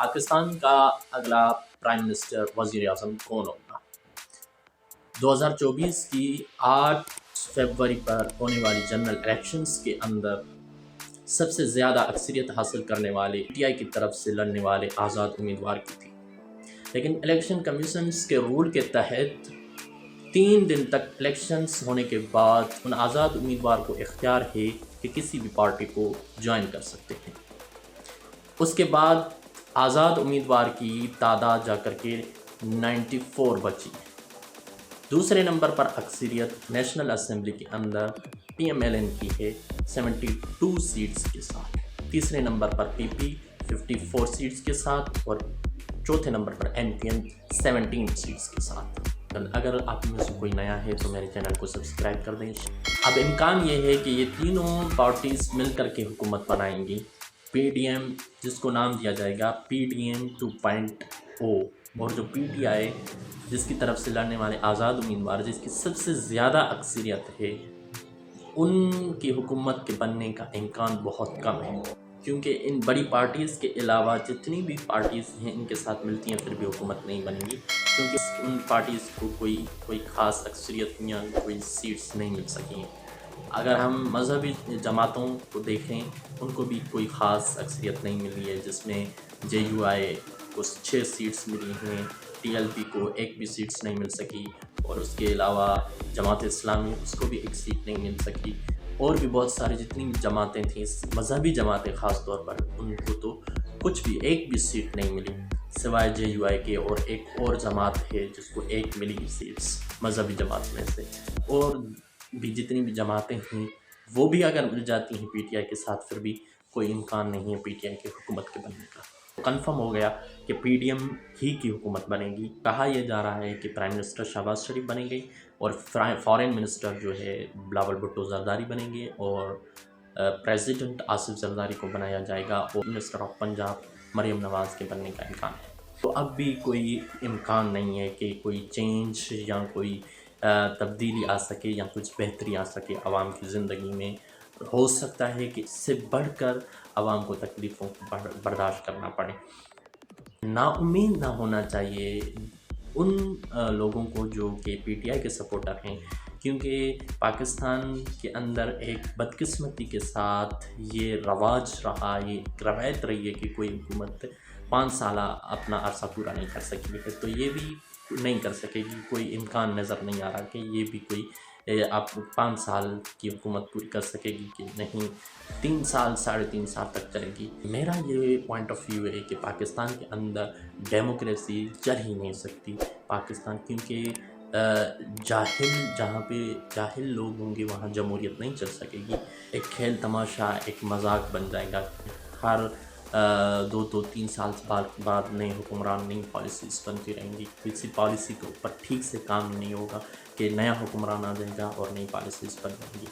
پاکستان کا اگلا prime minister وزیر اعظم کون ہوگا؟ 2024 کی 8 فروری پر ہونے والی جنرل الیکشنز کے اندر سب سے زیادہ اکثریت حاصل کرنے والے پی ٹی آئی کی طرف سے لڑنے والے آزاد امیدوار کی تھی، لیکن الیکشن کمیشنز کے رول کے تحت 3 دن تک الیکشنز ہونے کے بعد ان آزاد امیدوار کو اختیار ہے کہ کسی بھی پارٹی کو جوائن کر سکتے ہیں۔ اس کے بعد آزاد امیدوار کی تعداد جا کر کے 94 بچی۔ دوسرے نمبر پر اکثریت نیشنل اسمبلی کے اندر پی ایم ایل این کی ہے 72 سیٹس کے ساتھ، تیسرے نمبر پر پی پی 54 سیٹس کے ساتھ، اور چوتھے نمبر پر این پی این 17 سیٹس کے ساتھ۔ اگر آپ میں سے کوئی نیا ہے تو میرے چینل کو سبسکرائب کر دیں۔ اب امکان یہ ہے کہ یہ تینوں پارٹیز مل کر کے حکومت بنائیں گی، پی ڈی ایم جس کو نام دیا جائے گا پی ڈی ایم 2.0، اور جو پی ٹی آئی جس کی طرف سے لڑنے والے آزاد امیدوار جس کی سب سے زیادہ اکثریت ہے، ان کی حکومت کے بننے کا امکان بہت کم ہے، کیونکہ ان بڑی پارٹیز کے علاوہ جتنی بھی پارٹیز ہیں ان کے ساتھ ملتی ہیں پھر بھی حکومت نہیں بنے گی، کیونکہ ان پارٹیز کو کوئی خاص اکثریت یا کوئی سیٹس نہیں مل سکی ہیں۔ اگر ہم مذہبی جماعتوں کو دیکھیں ان کو بھی کوئی خاص اکثریت نہیں ملی ہے، جس میں جے یو آئی کو 6 سیٹس ملی ہیں، ٹی ایل پی کو 1 بھی سیٹس نہیں مل سکی، اور اس کے علاوہ جماعت اسلامی اس کو بھی 1 سیٹ نہیں مل سکی، اور بھی بہت ساری جتنی بھی جماعتیں تھیں مذہبی جماعتیں خاص طور پر ان کو تو کچھ بھی 1 بھی سیٹ نہیں ملی سوائے جے یو آئی کے، اور ایک اور جماعت ہے جس کو 1 ملی سیٹس مذہبی جماعت میں سے، اور بھی جتنی بھی جماعتیں ہیں وہ بھی اگر مل جاتی ہیں پی ٹی آئی کے ساتھ پھر بھی کوئی امکان نہیں ہے پی ٹی آئی کی حکومت کے بننے کا۔ کنفرم ہو گیا کہ پی ڈی ایم ہی کی حکومت بنے گی۔ کہا یہ جا رہا ہے کہ پرائم منسٹر شہباز شریف بنیں گے، اور فارن منسٹر جو ہے بلاول بھٹو زرداری بنیں گے، اور پریزیڈنٹ آصف زرداری کو بنایا جائے گا، اور منسٹر آف پنجاب مریم نواز کے بننے کا امکان ہے۔ تو اب بھی کوئی امکان نہیں ہے کہ کوئی چینج یا کوئی تبدیلی آ سکے یا کچھ بہتری آ سکے عوام کی زندگی میں۔ ہو سکتا ہے کہ اس سے بڑھ کر عوام کو تکلیفوں کو برداشت کرنا پڑے۔ نا امید نہ ہونا چاہیے ان لوگوں کو جو کہ پی ٹی آئی کے سپورٹر ہیں، کیونکہ پاکستان کے اندر ایک بدقسمتی کے ساتھ یہ رواج رہا، یہ روایت رہی ہے کہ کوئی حکومت 5 سالہ اپنا عرصہ پورا نہیں کر سکی ہے، تو یہ بھی نہیں کر سکے گی۔ کوئی امکان نظر نہیں آ رہا کہ یہ بھی کوئی آپ 5 سال کی حکومت پوری کر سکے گی کہ نہیں، 3 سال 3.5 سال تک چلے گی۔ میرا یہ پوائنٹ آف ویو ہے کہ پاکستان کے اندر ڈیموکریسی چل ہی نہیں سکتی پاکستان، کیونکہ جہاں پہ جاہل لوگ ہوں گے وہاں جمہوریت نہیں چل سکے گی۔ ایک کھیل تماشا، ایک مذاق بن جائے گا، ہر 2-3 سال بعد نئے حکمران نئی پالیسیز بنتی رہیں گی، کسی پالیسی کے اوپر ٹھیک سے کام نہیں ہوگا کہ نیا حکمران آ جائے گا اور نئی پالیسیز بن جائیں گی۔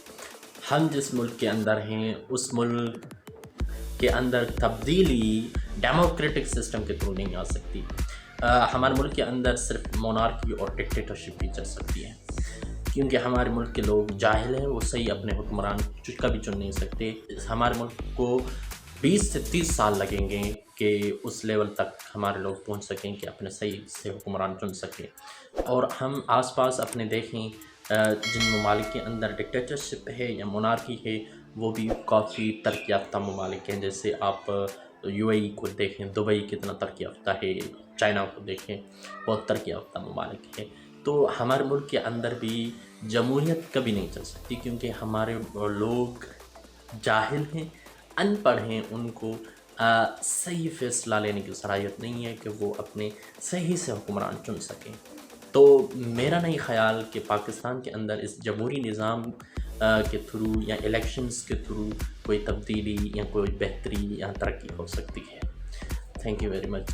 ہم جس ملک کے اندر ہیں اس ملک کے اندر تبدیلی ڈیموکریٹک سسٹم کے تھرو نہیں آ سکتی۔ ہمارے ملک کے اندر صرف مونارکی اور ڈکٹیٹرشپ ہی چل سکتی ہے، کیونکہ ہمارے ملک کے لوگ جاہل ہیں، وہ صحیح اپنے حکمران کبھی چن نہیں سکتے۔ ہمارے ملک کو 20 سے 30 سال لگیں گے کہ اس لیول تک ہمارے لوگ پہنچ سکیں کہ اپنے صحیح سے حکمران چن سکیں۔ اور ہم آس پاس اپنے دیکھیں جن ممالک کے اندر ڈکٹیٹرشپ ہے یا مونارکی ہے وہ بھی کافی ترقی یافتہ ممالک ہیں، جیسے آپ یو اے ای کو دیکھیں، دبئی کتنا ترقی یافتہ ہے، چائنا کو دیکھیں بہت ترقی یافتہ ممالک ہیں۔ تو ہمارے ملک کے اندر بھی جمہوریت کبھی نہیں چل سکتی، کیونکہ ہمارے لوگ جاہل ہیں، ان پڑھ ہیں، ان کو صحیح فیصلہ لینے کی صلاحیت نہیں ہے کہ وہ اپنے صحیح سے حکمران چن سکیں۔ تو میرا نہیں خیال کہ پاکستان کے اندر اس جمہوری نظام کے تھرو یا الیکشنز کے تھرو کوئی تبدیلی یا کوئی بہتری یا ترقی ہو سکتی ہے۔ Thank you very much.